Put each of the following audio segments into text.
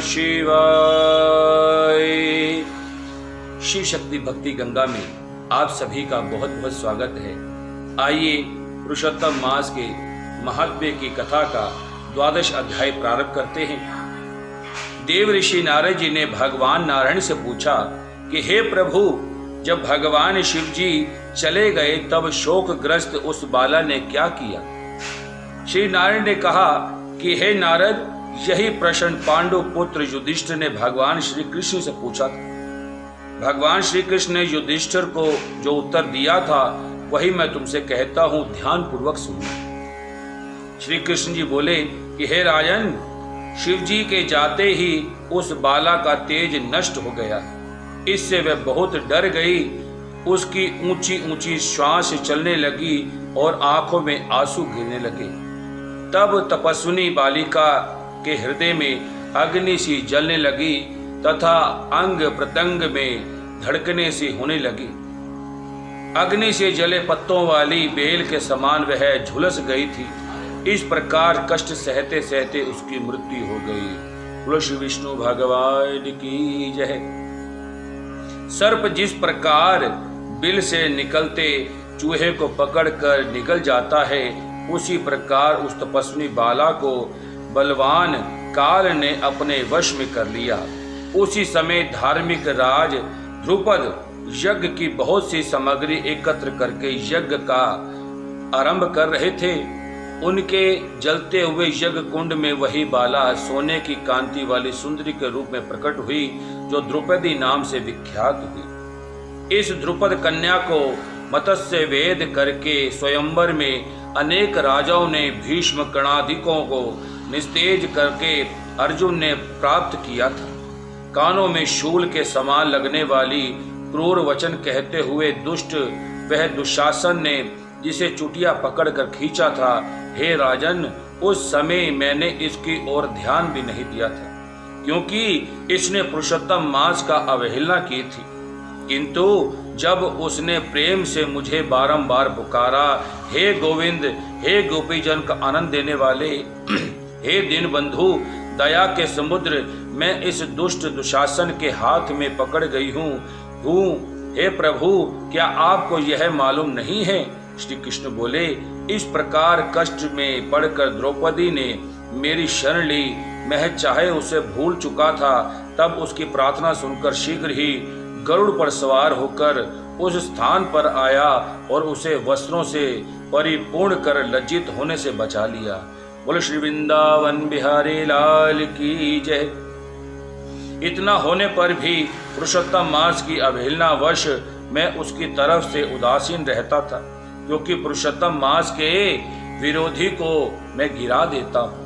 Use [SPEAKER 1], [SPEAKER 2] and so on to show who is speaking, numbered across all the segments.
[SPEAKER 1] शिवाय। शिव शक्ति भक्ति गंगा में आप सभी का बहुत बहुत स्वागत है। आइए पुरुषोत्तम मास के महात्म्य की कथा का 12वां अध्याय प्रारंभ करते हैं। देव ऋषि नारद जी ने भगवान नारायण से पूछा कि हे प्रभु, जब भगवान शिव जी चले गए तब शोकग्रस्त उस बाला ने क्या किया? श्री नारायण ने कहा कि हे नारद, यही प्रश्न पांडु पुत्र युधिष्ठिर ने भगवान श्री कृष्ण से पूछा था। भगवान श्री कृष्ण ने युधिष्ठिर को जो उत्तर दिया था वही मैं तुमसे कहता हूं, ध्यान पूर्वक सुनो। श्री कृष्ण जी बोले कि हे राजन, शिव जी के जाते ही उस बाला का तेज नष्ट हो गया। इससे वह बहुत डर गई। उसकी ऊंची ऊंची श्वास चलने लगी और आंखों में आंसू गिरने लगे। तब तपस्विनी बालिका के हृदय में अग्नि सी जलने लगी तथा अंग प्रत्यंग में धड़कने सी होने लगी। अग्नि से जले पत्तों वाली बेल के समान वह झुलस गई थी। इस प्रकार कष्ट सहते सहते उसकी मृत्यु हो गई। बोलो श्री विष्णु भगवान की जय। सर्प जिस प्रकार बिल से निकलते चूहे को पकड़कर निकल जाता है, उसी प्रकार उस तपस्वी बाला को बलवान काल ने अपने वश में कर लिया। उसी समय धार्मिक राज ध्रुपद यज्ञ की बहुत सी सामग्री एकत्र करके यज्ञ का आरंभ कर रहे थे। उनके जलते हुए यज्ञ कुंड में वही बाला सोने की कांति वाली सुंदरी के रूप में प्रकट हुई, जो द्रौपदी नाम से विख्यात हुई। इस द्रुपद कन्या को मत्स्य वेद करके स्वयंवर में अनेक राजाओं ने भीष्म कर्णादिकों को निस्तेज करके अर्जुन ने प्राप्त किया था। कानों में शूल के समान लगने वाली क्रूर वचन कहते हुए दुष्ट वह दुशासन ने जिसे चुटिया पकड़कर खींचा था, हे राजन, उस समय मैंने इसकी ओर ध्यान भी नहीं दिया था, क्योंकि इसने पुरुषोत्तम मास का अवहेलना की थी। किंतु जब उसने प्रेम से मुझे बारंबार पुकारा, हे गोविंद, हे गोपीजन का आनंद देने वाले, हे दीन बंधु, दया के समुद्र, मैं इस दुष्ट दुशासन के हाथ में पकड़ गई हूँ। हे प्रभु, क्या आपको यह मालूम नहीं है? श्री कृष्ण बोले, इस प्रकार कष्ट में पड़कर द्रौपदी ने मेरी शरण ली। मैं चाहे उसे भूल चुका था, तब उसकी प्रार्थना सुनकर शीघ्र ही गरुड़ पर सवार होकर उस स्थान पर आया और उसे वस्त्रों से परिपूर्ण कर लज्जित होने से बचा लिया। बोलो श्री वृंदावन बिहारी लाल की जय। इतना होने पर भी पुरुषोत्तम मास की अवहेलना वश मैं उसकी तरफ से उदासीन रहता था, क्योंकि पुरुषोत्तम मास के विरोधी को मैं गिरा देता हूँ।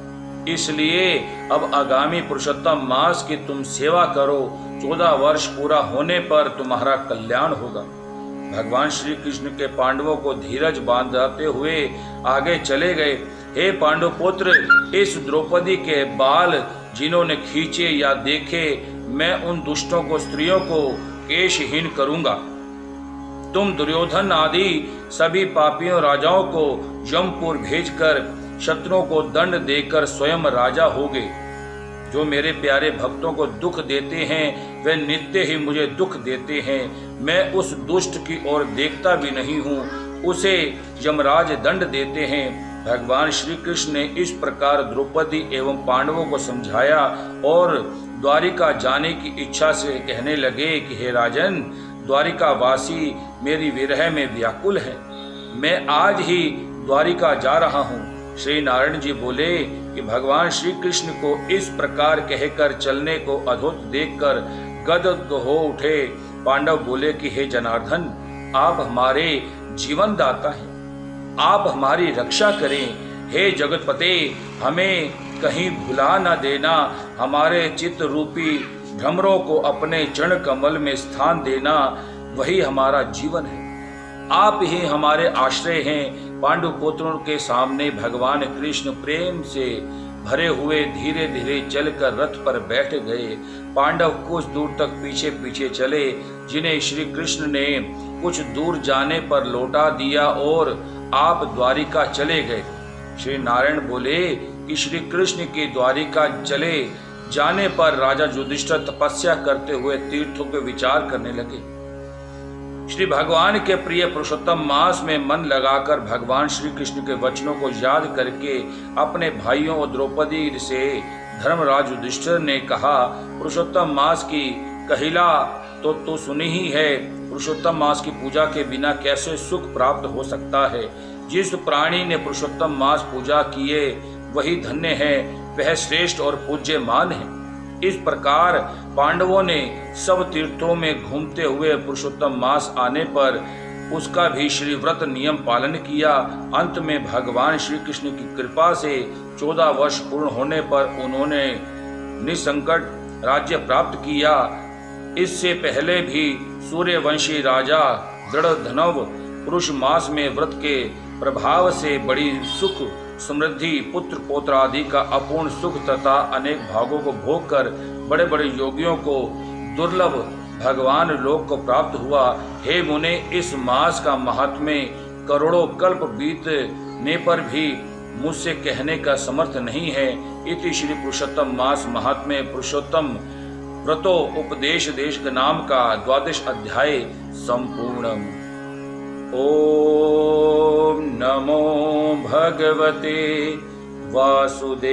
[SPEAKER 1] इसलिए अब आगामी पुरुषोत्तम मास की तुम सेवा करो। 14 वर्ष पूरा होने पर तुम्हारा कल्याण होगा। भगवान श्री कृष्ण के पांडवों को धीरज बांधते हुए आगे चले गए। हे पांडु पुत्र, इस द्रौपदी के बाल जिन्होंने खींचे या देखे, मैं उन दुष्टों को, स्त्रियों को केशहीन करूंगा। तुम दुर्योधन आदि सभी पापियों राजाओं को यमपुर भेजकर शत्रुओं को दंड देकर स्वयं राजा होगे। जो मेरे प्यारे भक्तों को दुख देते हैं वे नित्य ही मुझे दुख देते हैं। मैं उस दुष्ट की ओर देखता भी नहीं हूँ, उसे यमराज दंड देते हैं। भगवान श्री कृष्ण ने इस प्रकार द्रौपदी एवं पांडवों को समझाया और द्वारिका जाने की इच्छा से कहने लगे कि हे राजन, द्वारिका वासी मेरी विरह में व्याकुल है। मैं आज ही द्वारिका जा रहा हूँ। श्री नारायण जी बोले कि भगवान श्री कृष्ण को इस प्रकार कहकर चलने को अद्भुत देखकर गदगद हो उठे। पांडव बोले कि हे जनार्दन, आप हमारे जीवन दाता हैं, आप हमारी रक्षा करें। हे जगतपते, हमें कहीं भुला न देना। हमारे चित्त रूपी भ्रमरों को अपने चरण कमल में स्थान देना, वही हमारा जीवन है। आप ही हमारे आश्रय हैं। पांडु पुत्रों के सामने भगवान कृष्ण प्रेम से भरे हुए धीरे धीरे चलकर रथ पर बैठ गए। पांडव कुछ दूर तक पीछे पीछे चले, जिन्हें श्री कृष्ण ने कुछ दूर जाने पर लौटा दिया और आप द्वारिका चले गए। श्री नारायण बोले कि श्री कृष्ण की द्वारिका चले जाने पर राजा युधिष्ठिर तपस्या करते हुए तीर्थों के विचार करने लगे। श्री भगवान के प्रिय पुरुषोत्तम मास में मन लगाकर भगवान श्री कृष्ण के वचनों को याद करके अपने भाइयों और द्रौपदी से धर्मराज युधिष्ठिर ने कहा, पुरुषोत्तम मास की कहिला तो सुनी ही है। पुरुषोत्तम मास की पूजा के बिना कैसे सुख प्राप्त हो सकता है। जिस प्राणी ने पुरुषोत्तम मास पूजा किए वही धन्य है, वह श्रेष्ठ और पूज्यमान है। इस प्रकार पांडवों ने सब तीर्थों में घूमते हुए पुरुषोत्तम मास आने पर उसका भी श्री व्रत नियम पालन किया। अंत में भगवान श्री कृष्ण की कृपा से 14 वर्ष पूर्ण होने पर उन्होंने निसंकट राज्य प्राप्त किया। इससे पहले भी सूर्यवंशी राजा दृढ़धनव पुरुष मास में व्रत के प्रभाव से बड़ी सुख समृद्धि पुत्र पौत्र आदि का अपूर्ण सुख तथा अनेक भागों को भोग कर बड़े बड़े योगियों को दुर्लभ भगवान लोक को प्राप्त हुआ। हे मुने, इस मास का महात्म्य करोड़ों कल्प बीतने पर भी मुझसे कहने का समर्थ नहीं है। इति श्री पुरुषोत्तम मास महात्म्य पुरुषोत्तम व्रतो उपदेश देश के नाम का 12 अध्याय संपूर्णम। ओम नमो भगवते वासुदेवाय।